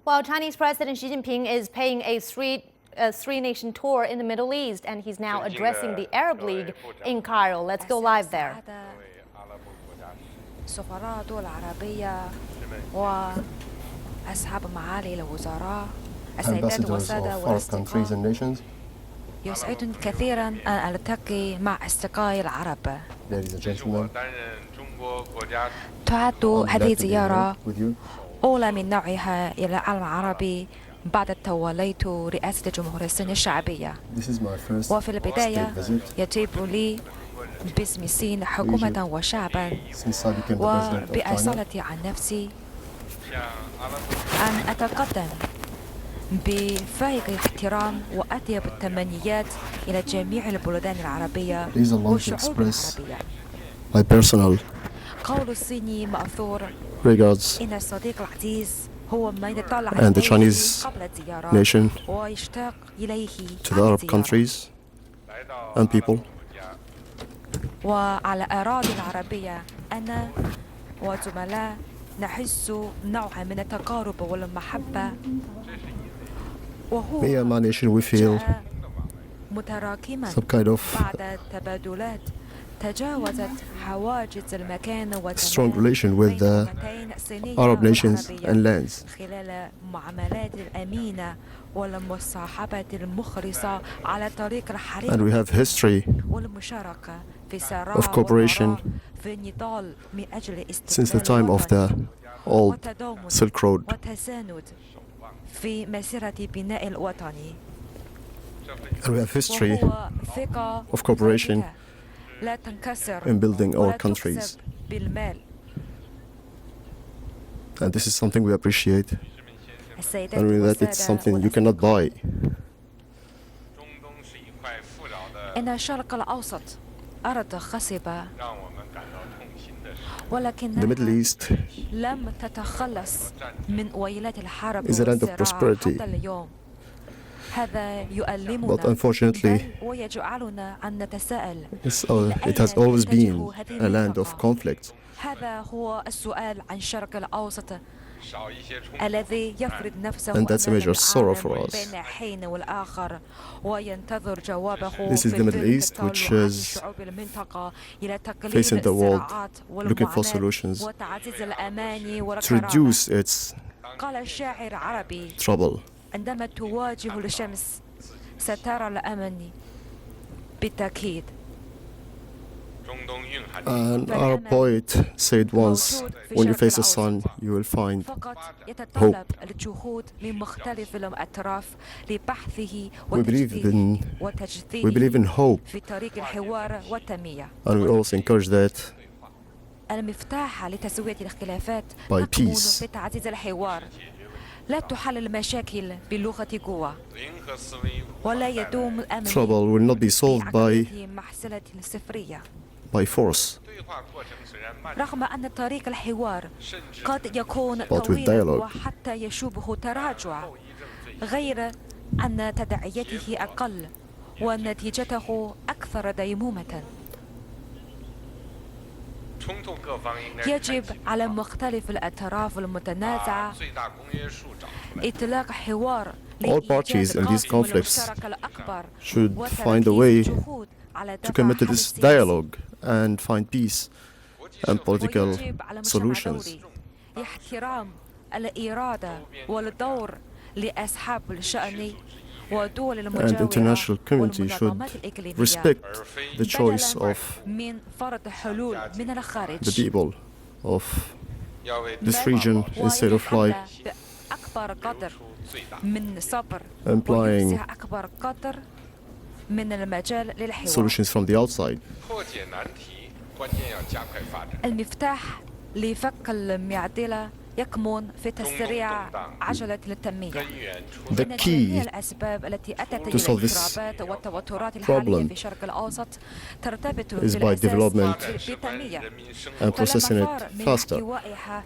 Well, Chinese President Xi Jinping is paying a three-nation tour in the Middle East, and he's now addressing the Arab League in Cairo. Let's go live there. سفراء دول عربية وأصحاب معالي الوزراء السيدات والسادة والأصدقاء، يسعدني كثيرا أن ألتقي مع أصدقائي العرب. تعد هذه الزيارة أولى من نوعها إلى العالم العربي بعد توليت رئاسة جمهورية الصين الشعبية، وفي البداية يجب لي باسم الصين حكومة وشعبا وبأصالتي عن نفسي أن أتقدم بفائق الاحترام وأطيب التمنيات إلى جميع البلدان العربية والشعوب العربية. قول الصيني مأثور إن الصديق العزيز هو من يطلع and the Chinese nation ويشتاق إليه to the Arab countries and people. وعلى الأراضي العربية أنا وزملاء نحس نوعا من التقارب والمحبة، وهو Me and my nation, we feel متراكما some kind of بعد تبادلات تجاوزت حواجز المكان strong relation with the Arab nations and lands. خلال معاملات الأمينة والمصاحبة المخلصة على طريق الحريق And we have history والمشاركة في السراء of cooperation في النضال من أجل since the time of the old Silk Road. وتساند في مسيرة بناء الوطن. And we have history وهو ثقة of cooperation لا تنكسر in building our ولا countries. تكسب بالمال. And this is something we appreciate. السيدات And that والسادة it's something you cannot buy. إن الشرق الأوسط أرض خصبة، ولكن The Middle East لم تتخلص من ويلات الحرب is a land of والصراع prosperity. حتى اليوم. هذا But يؤلمنا unfortunately, بل ويجعلنا أن نتساءل it has always been a land of conflict. هذا هو السؤال عن الشرق الأوسط الذي يفرض نفسه And that's a major sorrow for العالم us. بين حين والآخر وينتظر جوابه This is في the Middle ظل East, تطلع which عن is شعوب المنطقة إلى تقليل facing the world, الصراعات looking for والمعاناة solutions وتعزيز الأمان to والكرامة. reduce its قال الشاعر عربي: trouble. عندما تواجه الشمس سترى الأمن بالتأكيد. And our poet said once, when you face the sun, you will find فقط يتطلب الجهود من مختلف الأطراف لبحثه we believe in وتجديده hope, في طريق الحوار والتنمية. and we also encourage that المفتاح لتسوية الخلافات by تكمن peace. في تعزيز الحوار. لا تحل المشاكل بلغة قوة، ولا يدوم الأمن trouble will not be solved by بعقلية محسلة صفرية. force, رغم أن طريق الحوار قد يكون but with طويلا dialogue. وحتى يشوبه تراجع، غير أن تداعياته أقل ونتيجته أكثر ديمومة. يجب على مختلف الأطراف المتنازعة إطلاق حوار All parties in these conflicts المشترك الأكبر should find a way وتركيز على to دفع commit to حل this سياسي. dialogue and find peace and political ويجب على المجتمع solutions. الدولي احترام الإرادة والدور لأصحاب الشأن ودول And المجاورة international community والمنظمات should الإقليمية respect the choice بدلاً of من فرض حلول من the الخارج. people of this region instead of like بأكبر قدر من صبر implying ويفسح أكبر قدر من المجال للحوار. solutions from the outside. المفتاح لفك المعضلة يكمن في تسريع عجلة التنمية. The إن key جميع الأسباب التي أتت to solve this الاضطرابات والتوترات الحالية problem في الشرق الأوسط ترتبط is by بالأساس development بالتنمية. and فلا processing مفر it من faster. احتوائها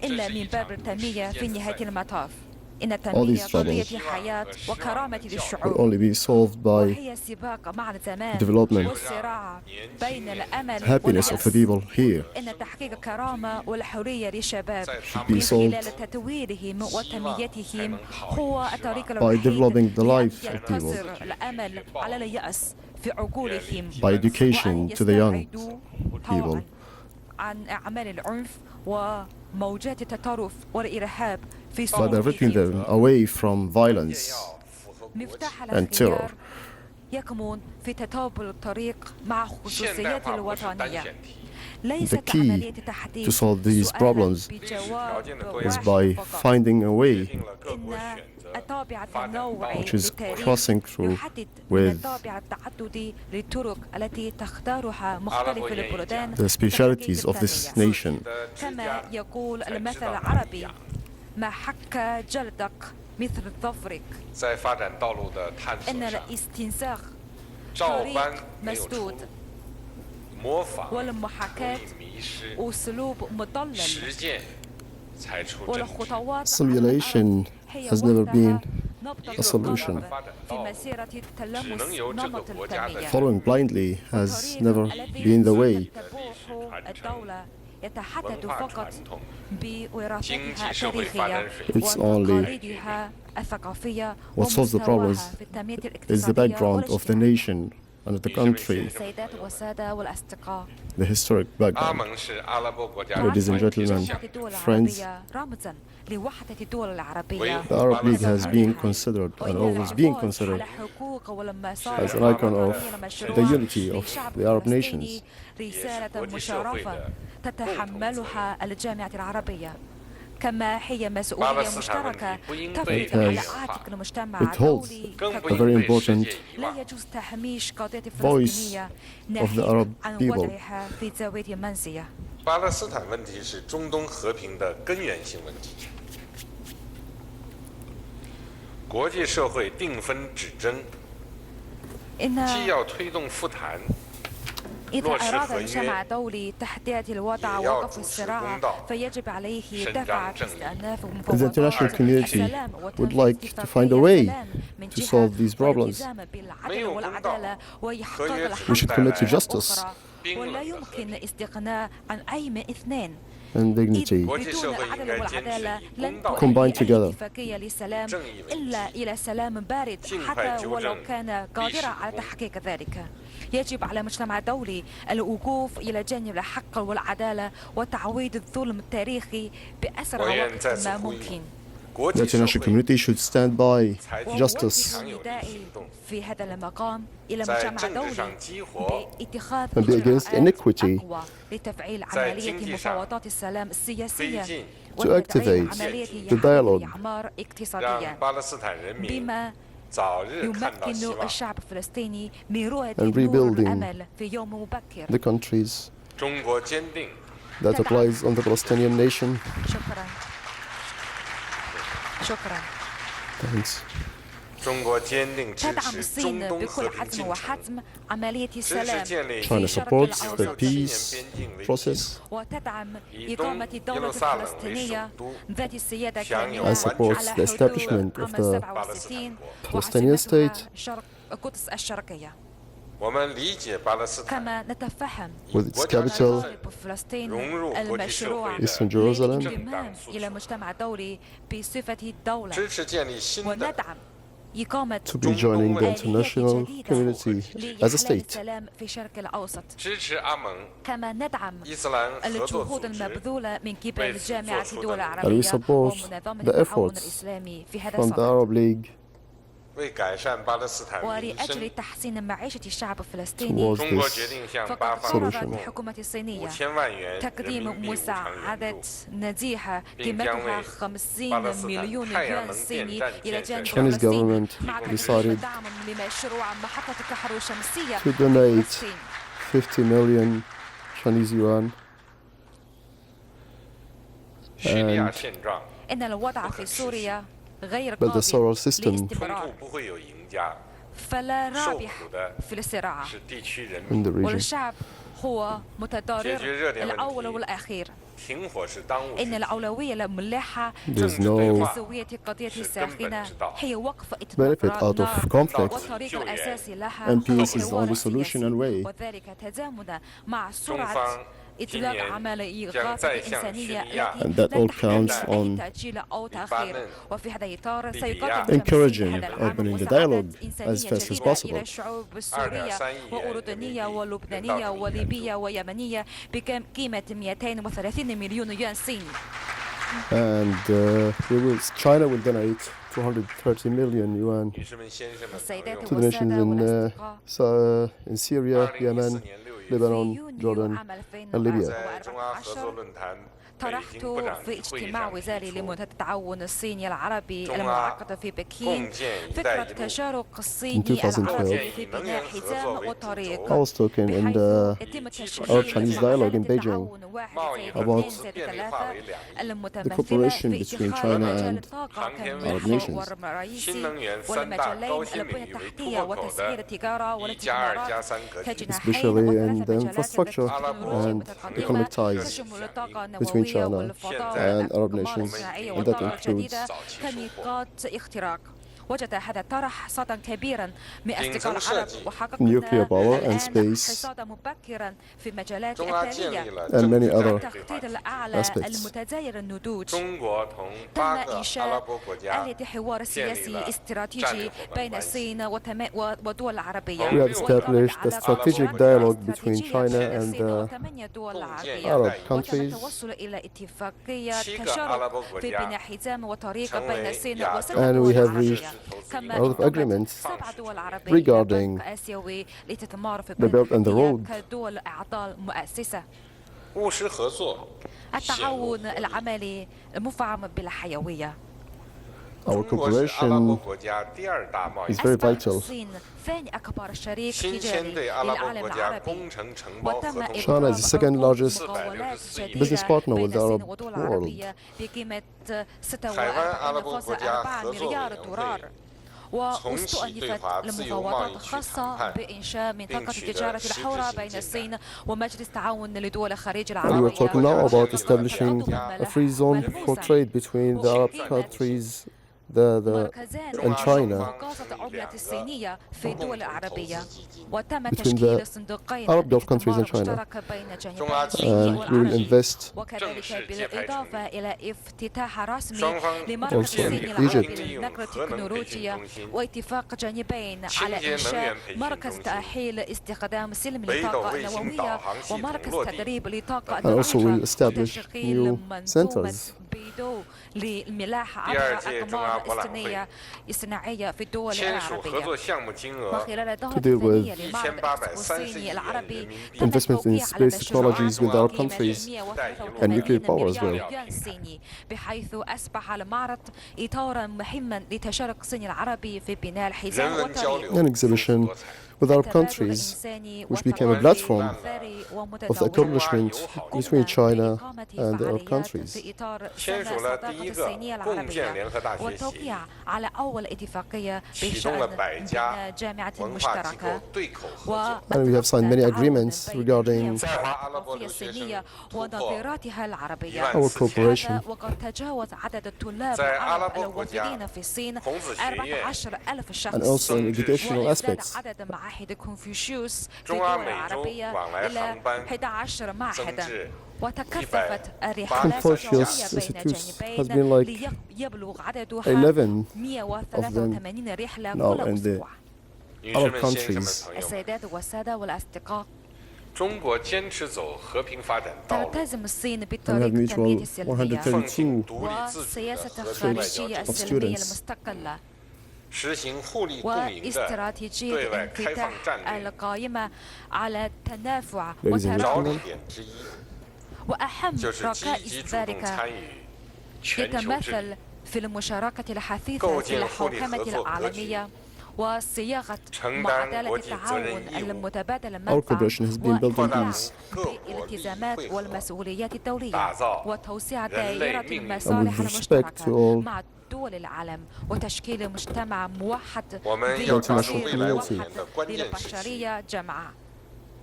إلا من باب التنمية في نهاية المطاف. إن All تنمية these قضية troubles حياة وكرامة will للشعوب only be solved by وهي سباق مع الزمان development, والصراع بين الأمل happiness of the واليأس. people here إن تحقيق كرامة والحرية للشباب should be من solved خلال تطويرهم وتنميتهم هو الطريق by الوحيد developing the لأن life of people, ينتصر الأمل على اليأس في عقولهم by education to the young يستبعدوا people. طوعاً عن أعمال العنف وموجات التطرف والإرهاب في by صدورهم. diverting them away from violence مفتاح and الخيار terror. يكمن في تطابق الطريق مع خصوصيات الوطنية. The ليست key عملية تحديد to solve these سؤالاً problems بجواب is واحد by فقط. finding a way إن الطابع التنوعي which is للتاريخ crossing through يحدد من with الطابع التعددي للطرق التي تختارها مختلف البلدان the specialities of this لتحقيق nation. التنمية. كما يقول المثل العربي ما حك جلدك مثل ظفرك. إن الاستنساخ طريق مسدود والمحاكاة أسلوب مضلل والخطوات Simulation has never been a solution. في مسيرة تلمس نمط التنمية. Following blindly has never been the way. تتبعه الدولة يتحدث فقط بوراثتها التاريخية It's only وتقاليدها الثقافية what solves the problems ومستواها في التنمية is the الاقتصادية background of the والاجتماعية. nation and of the country, السيدات والسادة والأصدقاء. the historic background. Ladies and gentlemen, friends, رمزاً لوحدة الدول العربية. the Arab League has been considered and always been considered as an icon of the unity of the Arab nations. رسالة مشرفة تتحملها الجامعة العربية. كما هي مسؤولية مشتركة تفرض على عاتق المجتمع It holds الدولي a very important لا يجوز تهميش قضية voice الفلسطينية of the ناهيك Arab عن people. وضعها في زاوية منزية. 巴勒斯坦问题是中东和平的根源性问题。国际社会定分指针， إن 既要推动复谈， إذا落实 أراد 合约 المجتمع الدولي تحديد الوضع也要 ووقف 主持 الصراع 公道 فيجب عليه 伸 دفع 张正义 باستئناف The المفاوضات international community السلام would وتنفيذ like to اتفاقية find a way السلام من to جهة solve these problems. والالتزام بالعدل والعدالة وإحقاق We should الحق commit to مرة justice أخرى. ولا يمكن استغناء عن أي من اثنين. and dignity. بدون العدل والعدالة لن Combined تؤدي together. أي اتفاقية للسلام إلا إلى سلام بارد حتى ولو كان قادرا على تحقيق ذلك. يجب على المجتمع الدولي الوقوف إلى جانب الحق والعدالة وتعويض الظلم التاريخي بأسرع وقت ما ممكن. The international community should stand by justice وأوجه ندائي في هذا المقام إلى المجتمع الدولي باتخاذ and be against إجراءات inequity أقوى لتفعيل عملية مفاوضات السلام السياسية to activate عملية the dialogue إعمار 让 اقتصادية 巴勒斯坦人民 بما 早日看到希 يمكن 望。 الشعب الفلسطيني من رؤية and نور rebuilding الأمل في يوم مبكر. the countries 中国坚定 that applies on the Palestinian nation. شكرا. شكرا. Thanks. 中国坚定支 تدعم 持 الصين 中东和 بكل 平 حزم 进程， وحزم عملية 支持 السلام 建立 China 以شرق supports the الأوسط peace 边境为 process. وتدعم以 إقامة 东耶 الدولة 路撒冷为首 الفلسطينية 都， ذات السيادة享有 كاملة And supports على the حدود establishment of عام the 67 Palestinian state وعاصمتها شرق القدس الشرقية. 我们理解巴勒斯坦 كما نتفهم with its 国家 capital طالب فلسطين 融入国际社 المشروع 会 Eastern Jerusalem. للانضمام إلى المجتمع الدولي بصفة الدولة 支持建立新的 وندعم إقامة to be joining the آليات international جديدة community as a لإحلال state. السلام في الشرق الأوسط. 支持阿盟 كما ندعم 伊斯兰合作组 الجهود 织 المبذولة من قبل为 جامعة 做出的 الدول努力 And we العربية support ومنظمة the التعاون efforts الإسلامي في هذا from the الصدد. Arab League 为改善巴勒斯坦民 ولأجل 生， تحسين معيشة الشعب الفلسطيني towards 中国 this 决定向 فقد 巴方 قررت solution. 提供 الحكومة الصينية 5000万元人 تقديم 民币无偿援 مساعدة 助， نزيهة بين قيمتها جانبي 50 بالستان مليون حياة يوان من صيني بين إلى جانب جانب Chinese فلسطين government مع تقديم decided دعم لمشروع محطة الكهرباء الشمسية to donate فلسطين. 50 million Chinese yuan. 叙利亚 And 现状 إن الوضع في سوريا غير but the قابل Soros system 冲 للاستمرار 突不会有赢家， فلا 受 رابح 苦的 في الصراع 是地区人 in 民。 the region. والشعب هو متضرر解决热点问题 الأول والأخير. إن الأولوية الملحة There's no تسوية القضية الساخنة هي وقف benefit إطلاق out of النار conflict, والطريق الأساسي لها and peace is the الحوار only solution السياسي، and way. وذلك تزامنا مع سرعة إطلاق عمل إغاثة إنسانية And التي that لا all تحتمل counts أي on تأجيل أو تأخير. وفي هذا الإطار سيقدم encouraging هذا العام opening the مساعدات dialogue إنسانية as fast as جديدة possible. إلى الشعوب السورية وأردنية ولبنانية وليبية ويمنية بقيمة 230 مليون يوان صيني. And China will donate 230 million yuan السيدات to the nations والسادة والأصدقاء in Syria, Yemen, Lebanon, Jordan, and Libya. طرحت في اجتماع وزاري لمنتدى التعاون الصيني العربي المنعقد في بكين فكرة تشارك الصين العربي في بناء حزام وطريق I was talking in the Arab-Chinese dialogue in Beijing about the cooperation between China and Arab nations, والمجالين البنية التحتية وتسعير التجارة والاستثمارات especially in the infrastructure and economic ties between China and Arab nations, and that includes كنقاط اختراق. وجد هذا الطرح صوتا كبيرا من أصدقاء العرب nuclear وحققنا power and الآن space حصادا مبكرا في مجالات أثرية. and many other التخطيط الأعلى aspects. المتزاير النضوج تم إنشاء آلية حوار سياسي استراتيجي بين الصين والدول العربية. We have established a strategic dialogue between China and the Arab countries. وتم التوصل إلى اتفاقية تشارك في بناء حزام وطريق بين الصين وست And we دول have عربية. reached كما a lot of agreements 7 دول عربية regarding بنك آسيوي للاستثمار في the Belt and the البلد Road. كدول أعضاء مؤسسة. التعاون العملي مفعم بالحيوية. Our cooperation is very vital. الصين ثاني أكبر شريك تجاري للعالم العربي وتم China is the second largest مقاولات جديدة business partner with بين the الصين Arab والدول world. العربية بقيمة 46.4 مليار دولار. واستؤنفت المفاوضات الخاصة بإنشاء منطقة التجارة الحرة بين الصين ومجلس التعاون لدول الخليج And we are العربية. talking now about establishing a free zone for trade between the Arab countries and China, مقاصة العملة الصينية في الدول العربية وتم between تشكيل the صندوقين Arab Gulf countries and China. مشترك بين جانبي الصين And we will والعربي invest وكذلك بالإضافة إلى افتتاح رسمي Also لمركز in الصين Egypt. العربي للنقل التكنولوجيا واتفاق جانبين على إنشاء مركز تأهيل استخدام سلم للطاقة النووية ومركز تدريب للطاقة And also النووية we'll establish وتشغيل new منظومة centers. بيدو للملاحة عبر أقمار الصناعية في الدول العربية. وخلال To دورة deal with ثانية لمعرض الإكسبو الصيني العربي investments in space technologies with our countries and nuclear power as well. صيني بحيث أصبح المعرض إطارا مهما لتشارك الصين العربي في بناء الحزام والطريق. An exhibition with Arab countries, which became a platform of the accomplishment between China and the Arab countries. في إطار سنة الصداقة الصينية العربية والتوقيع على أول اتفاقية بشأن بناء جامعة مشتركة. And we have signed many agreements regarding الصينية ونظيراتها العربية. our cooperation. وقد تجاوز عدد الطلاب العرب الوافدين في الصين 14,000 شخص. And also in educational وازداد aspects. عدد معاهد كونفوشيوس في الدول العربية إلى 11 معهدا. وتكثفت الرحلات Confucius الجوية بين Institutes has been الجانبين like ليبلغ عددها 11 183 رحلة now كل in the أسبوع. Arab countries. السيدات والسادة والأصدقاء، 中国坚持走和平发展道路， تلتزم الصين And we have بالطريق التنمية mutual السلمية 132 独立自主 والسياسة 的和平 الخارجية 表 السلمية students. المستقلة 实行互利共赢的 واستراتيجية 对外开 الانفتاح 放战略， القائمة على التنافع Ladies and والتراكم. 着力点之一 وأهم 就是积极 ركائز 主动 ذلك 参与全球治理， يتمثل في المشاركة الحثيثة构 في 建互利合 الحوكمة 作格局， العالمية وصياغة 承担 معادلة 国际责 التعاون 任义务， المتبادل Our المنفعة cooperation has been built on وإنفاذ these. 各国利益 الالتزامات 汇合， والمسؤوليات الدولية 打造 وتوسيع 人类 دائرة 命运 المصالح And with respect to المشتركة all مع دول العالم وتشكيل مجتمع موحد 我们要抓住 International 未来5 community. 年的关键时期， للبشرية جمعاء.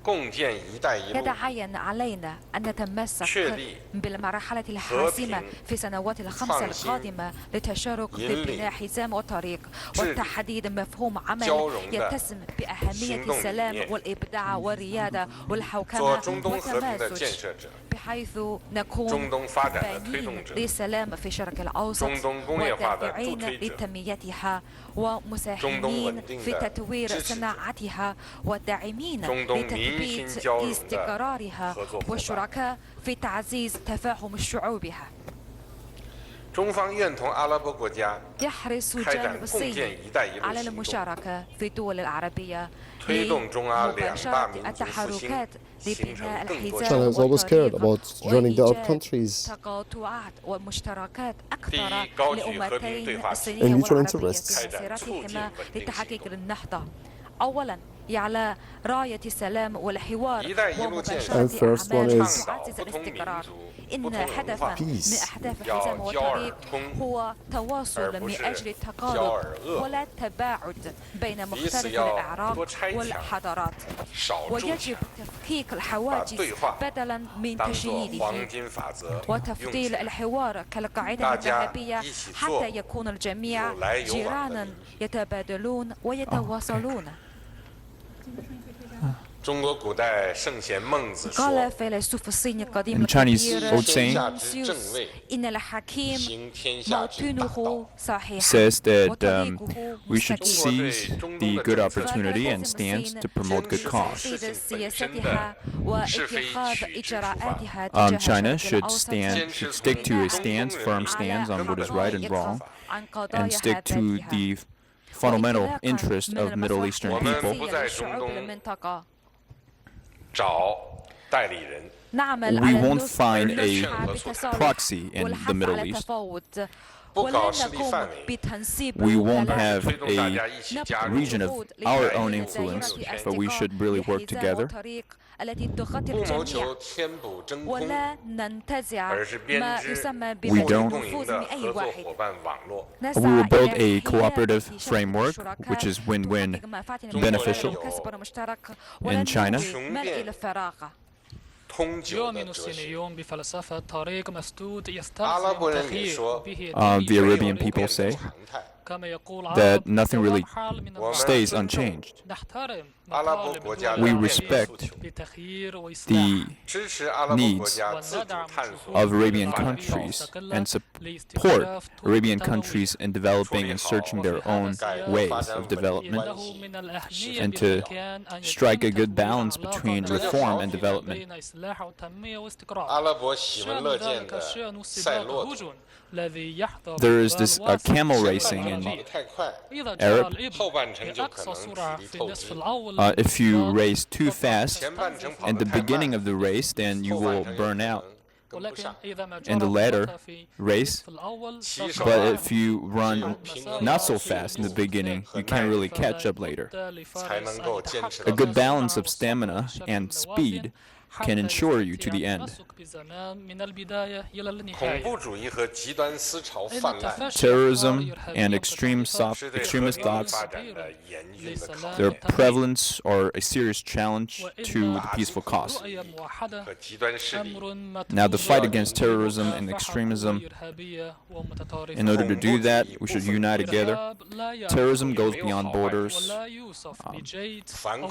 共建“一带一路”， يتعين علينا أن نتمسك بالمرحلة الحاسمة في السنوات الخمسة القادمة للتشارك في بناء حزام وطريق وتحديد مفهوم عمل يتسم بأهمية السلام والإبداع والريادة والحوكمة والتماسك بحيث نكون بانين للسلام في الشرق الأوسط ودافعين لتنميتها ومساهمين في تطوير صناعتها وداعمين لتثبيت استقرارها والشركاء في تعزيز تفاهم شعوبها. 中方愿同阿拉伯国家 يحرص 开展 الجانب 共 الصيني 建“一带一路” على 行动， المشاركة في الدول العربية 推动中阿两大 لمباشرة 民族复兴 التحركات 形成 لبناء 更多 الحزام China has always cared والطريق about joining the Arab وإيجاد countries تقاطعات ومشتركات第 أكثر 一，高举和平 لأمتين 对话 الصينية and mutual والعربية interests. في مسيرتهما لتحقيق النهضة. أولا على راية السلام والحوار 一带一路建设 And ومباشرة first one أعمال is تعزز 不同民 الاستقرار. 族、不 إن 同文 هدفا 化， من Peace. أهداف 要 الحزام 交而 والطريق 通 هو تواصل من أجل التقارب ولا تباعد بين مختلف الأعراق والحضارات. 少助 ويجب 强， تفكيك 把 الحواجز 对话 بدلا من 当作 تشييده 黄金法则用 وتفضيل 起来。 الحوار كالقاعدة الذهبية حتى يكون الجميع جيرانا يتبادلون ويتواصلون. 中国古代圣贤孟子 قال 说 فيلسوف الصيني القديم In Chinese الكبير old saying, 天下之正位， إن الحكيم 行天下之大道 موطنه صحيح says that وطريقه we should مستقيم. seize the good opportunity and stance to promote good cause. تحديد سياستها واتخاذ إجراءاتها تجاه China الشرق should الأوسط should stick to a firm stance on what is right and wrong, عن قضايا and stick to ذاتها. the fundamental وإطلاقاً interest من of Middle المصالح Eastern ومن people. الأساسية للشعوب المنطقة. 找代理人， نعمل We على won't النصح find والنصح a بالتصالح proxy in the والحث Middle على East. التفاوض 不 ولا 搞势力 نقوم 范围， بتنسيب We won't الولاء. have 推动大家 a 一起加入 region of our own influence, but we should really work together. التي تغطي 不谋 الجميع 求填补真空， ولا ننتزع 而是编 ما 织 يسمى We互利 don't-共赢 بنفوذ 的 من أي 合作 واحد. 伙伴网络。 We will build a نسعى إلى cooperative حياد framework, شركاء which is win-win تحقق منفعتنا beneficial والكسب المشترك ولا China. نلغي ملء الفراغ. 通久的 يؤمن 哲学。 الصينيون بفلسفة طريق مسدود 阿拉伯 يستلزم 人也 تغيير 说 به The Arabian people say常态。 كما يقول that العرب nothing really دوام حال من وما- الوقت. stays unchanged. نحترم阿拉伯 مطالب 国家 الدول We 两面 العربية临 respect 诉求， بتغيير وإصلاح. The 支持阿拉伯国 needs 家自主 وندعم 探 شعوب索 of Arabian العربية countries المستقلة and support لاستكشاف Arabian التنوع. countries in developing and searching their own ways of development إنه من الأهمية and to بالإمكان أن strike a يتم good تطوير balance علاقة between بين reform and الشعوب development. بين إصلاح وتنمية واستقرار. 阿拉伯喜闻 شأن 乐见 ذلك 的 شأن 赛 سباق 骆驼 الهجن الذي يحظى There is بإقبال this واسع camel في racing الشرق in 跑 العربي. 得太快， إذا Arab. جرى الإبل 后半程就可 بأقصى 能 سرعة 体力 في 透 النصف 支。 الأول If you race too فقد fast 前半程跑 in 得 the 太 beginning 慢 of the race, then you 后半 will 程有可 burn 能 out 跟不 ولكن 上。 إذا ما in the جرى latter الخطأ في race. النصف الأول骑 فقد手 But جرى if you run not so fast in the beginning, you can't really catch up later. 才能够坚持 A 到 good 最后。 balance of stamina and speed can ensure you to the end. 恐怖主义和极端思潮泛滥， Terrorism and extremist 是对和 extremist 平 thoughts, 发展的严峻的考 their 验。 prevalence are a serious challenge to the peaceful cause. 和极端势力， Now, the fight against terrorism and extremism, in order to do that, we should unite together. Terrorism goes beyond borders. 反恐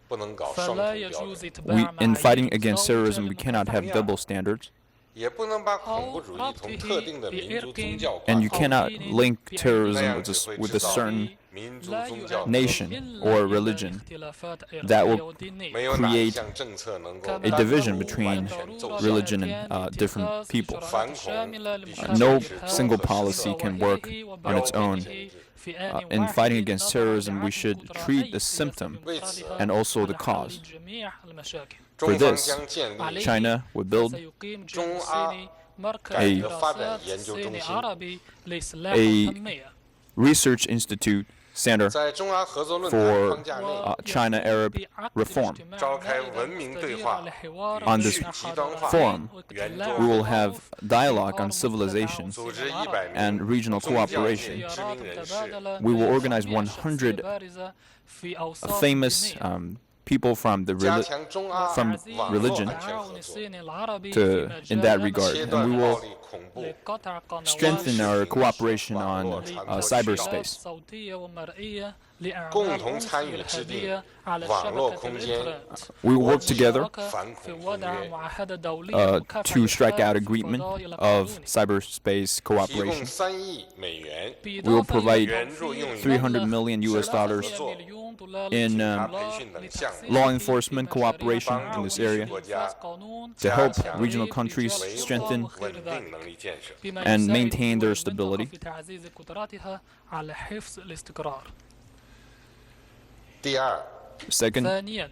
不能搞双重 فلا 标 يجوز 准， اتباع In fighting معايير against مزدوجة terrorism, we cannot have للمجتمع. double standards, 也不能把恐怖主义同特定的民族宗教挂 and you 钩。 cannot link 那 terrorism 样 with 只会 with 制 a 造 certain 民族宗教革 nation 命， or religion that will 没有哪一 create 项政策能够 a division between 完全奏效。 religion and different people. 反恐必须 No 坚持综 single 合实 policy 施 can work on its own. In fighting against terrorism, we should treat the symptom 为此， and also the cause. 中 For 方 this, 将建立 China would build 中阿改革发展研究中心， a research institute center 在中阿合作论坛 for 框架内， China-Arab reform. 召开文明对话， On this 去极端化 forum, 圆 we 桌 will have dialogue on civilization 组织100 and 名 regional 宗教界 cooperation. 知名人士， We will organize 100 famous people from religion in that regard, and we will strengthen our cooperation on cyberspace. 共同参与制定网络空间 We will work together 反恐公约， to strike out agreement of cyberspace 提供 cooperation. 3亿美元 We will provide 援助用于 $300 million in 培训等项目， law enforcement cooperation in 帮 this 助地区 area 国家 to help regional countries 维护 strengthen 稳定能力建设。 and maintain their stability. 第二， Second, ثانيا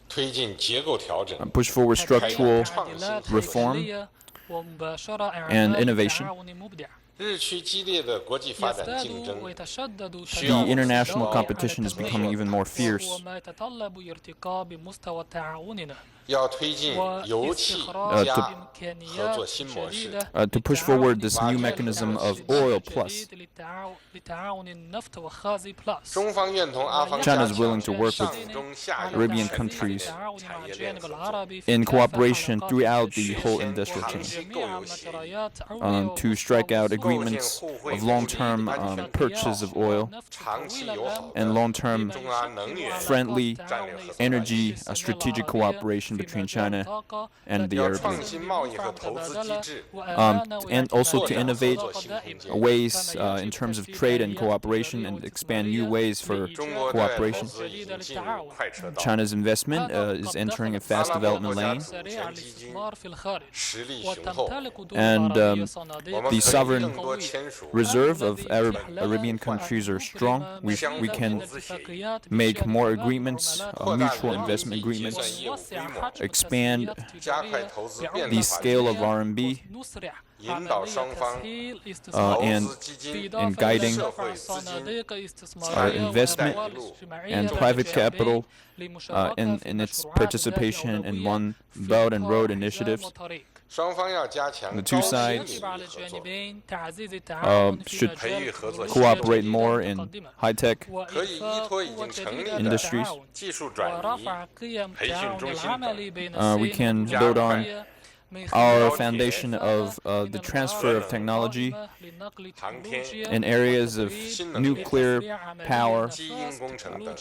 推进结构调整， push forward 开展 structural 创新和 reform فعلية ومباشرة and إعمال innovation. تعاون مبدع 日趋激烈的国际发展 يزداد 竞争， ويتشدد The international التنافس competition is على becoming even more التنمية، fierce. وما يتطلب ارتقاء بمستوى تعاوننا 要推进油气 واستخراج 加合 إمكانيات 作新模式， جديدة To push forward this new mechanism of oil plus. لتعاون النفط وغاز بلس 中方愿同阿方 China 加 is willing 强 to work 上 with 中下游 Arabian 全 countries 产业链合作， in cooperation throughout the whole industrial 长 chain 期购油协议， to strike out agreements of long-term purchase of oil 长期友好 and 的 long-term 中阿能源 friendly 战略合作关 energy 系， strategic cooperation between China and the 要 Arab 创 League. 新贸易和投资机制， And also to innovate 合作新空间。 ways in terms of trade and cooperation and expand new ways for 中国在投 cooperation. 资已经进入快车道， China's investment is entering a fast 阿拉伯 development 国家 lane, 主权基金实力雄厚， and 我们 the 可以 sovereign 更多签署 reserve of Arabian countries are strong. We can make more agreements, mutual investment 计 agreements, 算业务规模， expand 加快投资变 the 化 scale 机 of 制， RMB, 引导双方 and 投资基金 in guiding 社会资金 investment 带路 and private capital in its participation in One Belt and Road initiatives. 双方要加强 The 高 two 新 sides 领域合作， should 培育合作 cooperate more in high-tech 可以依托已经成立的 industries. 技术转移、培训中心等， We can build on our foundation of the transfer of technology 航天、 in areas of nuclear power, 基因工程等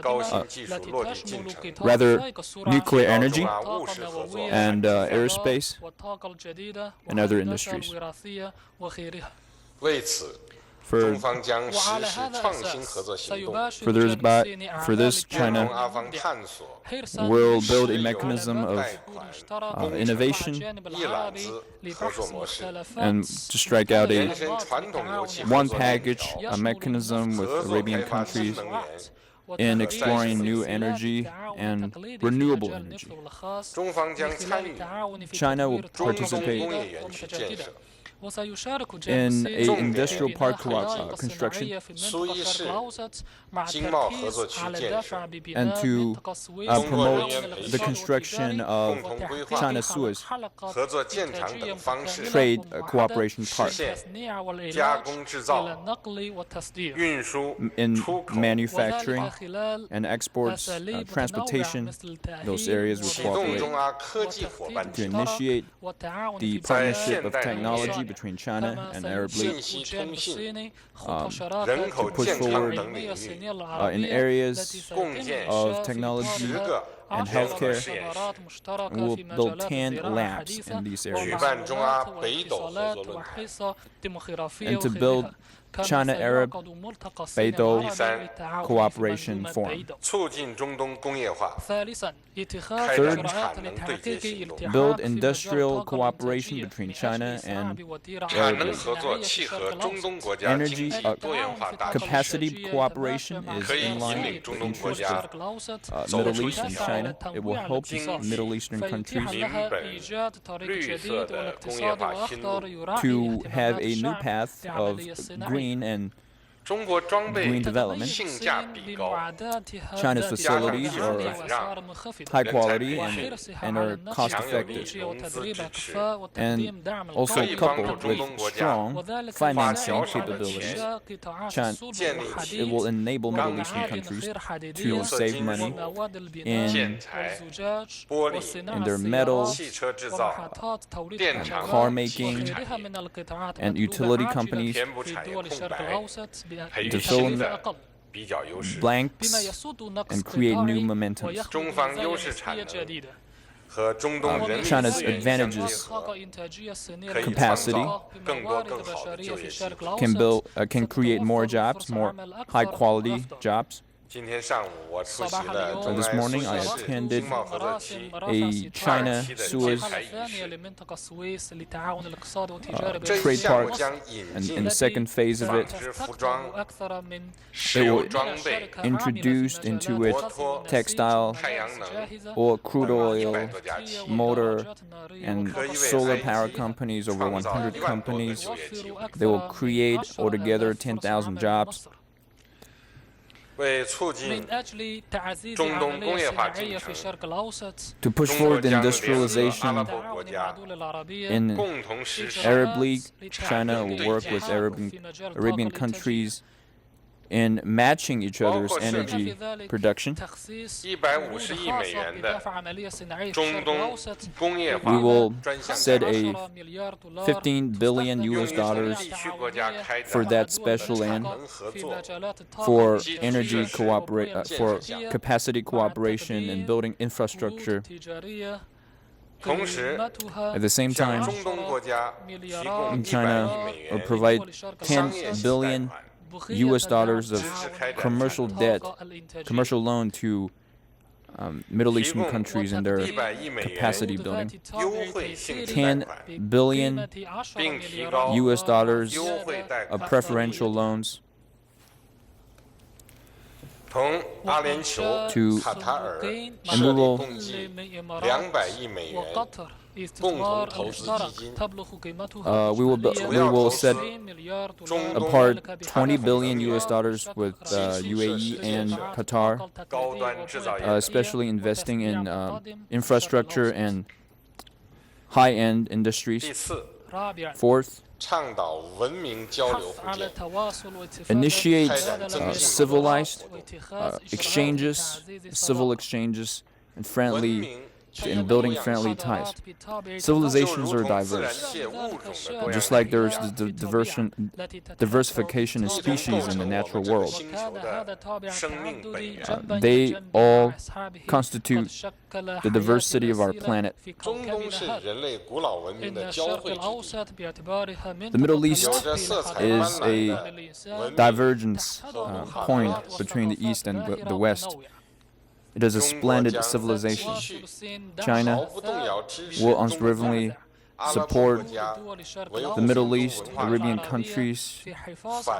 高新技术落地进程， rather nuclear 中 energy 阿务实合作， and aerospace and other industries. 为此， For 中方将实施创新合作行动， for this, 同 China 阿方探索 will build a mechanism of 贷款、 innovation 一揽子合作模式， and to strike out 延 a 伸传统油气合 one 作 package, a mechanism with 合作 Arabian 开发新 countries 能源。 in exploring new energy and renewable energy. 中方将参与 China will 中东 participate 工业园区建设， in a industrial park construction 苏伊士经贸合作区建设， and to promote the construction of 共同规划 China-Suez 合作建厂等方式 trade cooperation 实 park 现加工制造、运输、 in 出口、 manufacturing and exports, transportation, those areas 启 will 动 cooperate 中阿科技伙伴 to 制， initiate the partnership of technology between China and Arab 信 League 息通信、 人 口 push 健康 forward 等领域 in areas 共建 of technology 10个 and 联合 healthcare. 实验室， We will build 10 labs in these 举 areas 办中阿北斗合作论坛， and to build China-Arab Beidou Cooperation Forum. 促进中东工业化， ثالثا 开 اتخاذ 展 إجراءات 产能对接 لتحقيق 行动， Build التعافي industrial بالطاقة cooperation الإنتاجية between من China أجل and إسهام وتيرة 产 Arab 能 League. 合作契合中东国家经 Energy 济多元化大趋势， capacity cooperation is 可以 in 引 line 领 with 中 the 东国 interests 家 of Middle East and China. It will help Middle Eastern countries 民本绿色的工业化新路， to have a new path of green and green development. China's facilities are high quality and are cost effective, and also coupled with strong financing capabilities, it will enable Middle Eastern countries to save money in their metal, car making, and utility companies to fill in the blanks and create new momentum. China's advantages, capacity, can create more jobs, more high-quality jobs. This morning, I attended a China-Suez trade park, and in the second phase of it, they were introduced into it textile, or crude oil, motor, and solar power companies, over 100 companies. They will create altogether 10,000 jobs. To push forward the industrialization in Arab League, China will work with Arabian countries in matching each other's energy production. We will set a $15 billion for that special end for energy for capacity cooperation and building infrastructure. At the same time, China will provide $10 billion of commercial debt, commercial loan to Middle Eastern countries in their capacity building. $10 billion of preferential loans to, and we will set apart $20 billion with UAE and Qatar, especially investing in infrastructure and high-end industries. Fourth, initiate civilized exchanges, civil exchanges, and building friendly ties. Civilizations are diverse. Just like there is diversification in species in the natural world, they all constitute the diversity of our planet. The Middle East is a divergence point between the East and the West. It is a splendid civilization. China will unswervingly support the Middle East, Arabian countries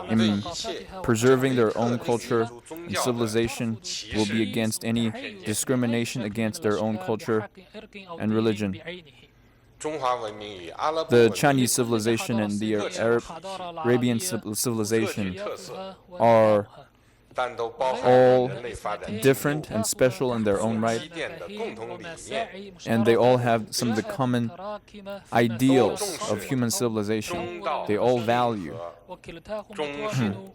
in preserving their own culture and civilization, will be against any discrimination against their own culture and religion. The Chinese civilization and the Arabian civilization are all different and special in their own right, and they all have some of the common ideals of human civilization. They all value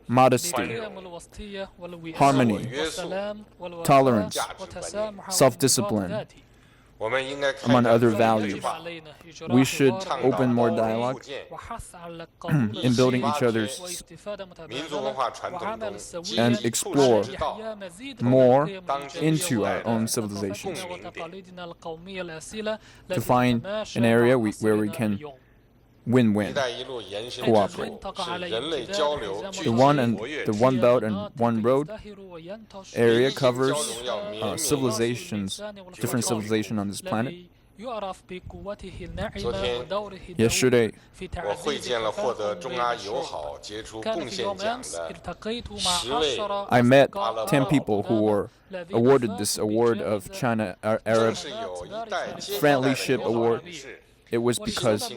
modesty, harmony, tolerance, self-discipline, among other values. We should open more dialogue in building each other's and explore more into our own civilizations to find an area where we can win-win, cooperate. The One Belt and One Road area covers civilizations, different civilizations on this planet. Yesterday, I met 10 people who were awarded this award of China Arab Friendlyship Award. It was because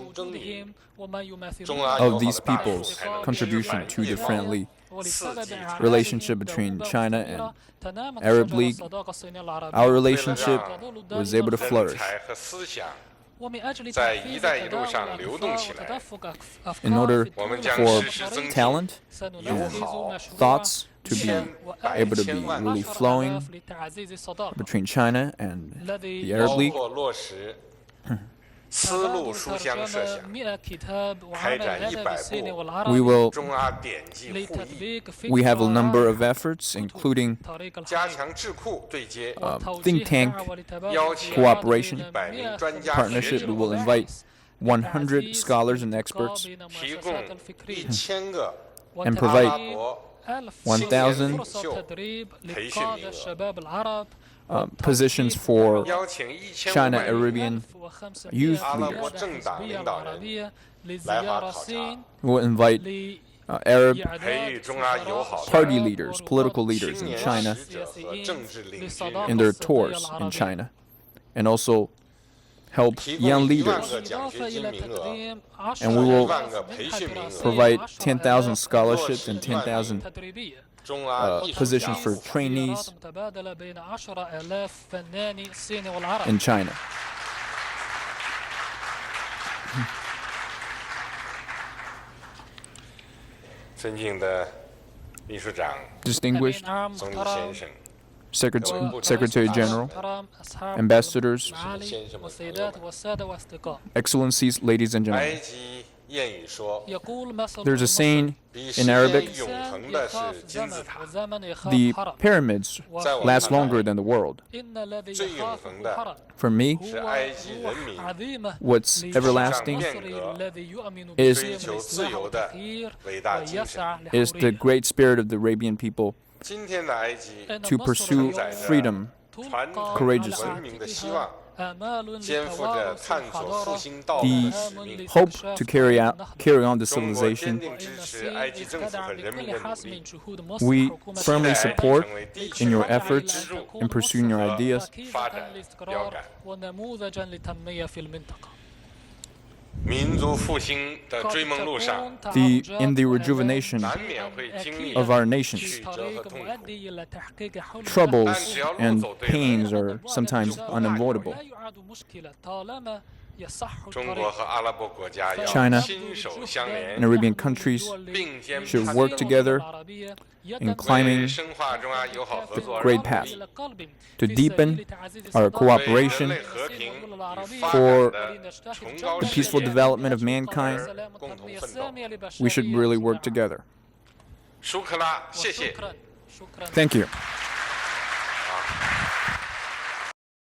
of these people's contribution to the friendly relationship between China and Arab League, our relationship was able to flourish. In order for talent and thoughts to be able to be really flowing between China and the Arab League, we have a number of efforts, including think tank cooperation, partnership. We will invite 100 scholars and experts and provide 1,000 positions for China Arabian youth leaders. We will invite Arab party leaders, political leaders in China in their tours in China, and also help young leaders. And we will provide 10,000 scholarships and 10,000 positions for trainees in China. Distinguished Secretary General, ambassadors, excellencies, ladies and gentlemen. There's a saying in Arabic, the pyramids last longer than the world. For me, what's everlasting is the great spirit of the Arabian people to pursue freedom courageously. The hope to carry on the civilization, we firmly support in your efforts in pursuing your ideas. In the rejuvenation of our nations, troubles and pains are sometimes unavoidable. China and Arabian countries should work together in climbing the great path to deepen our cooperation for the peaceful development of mankind. We should really work together. Thank you.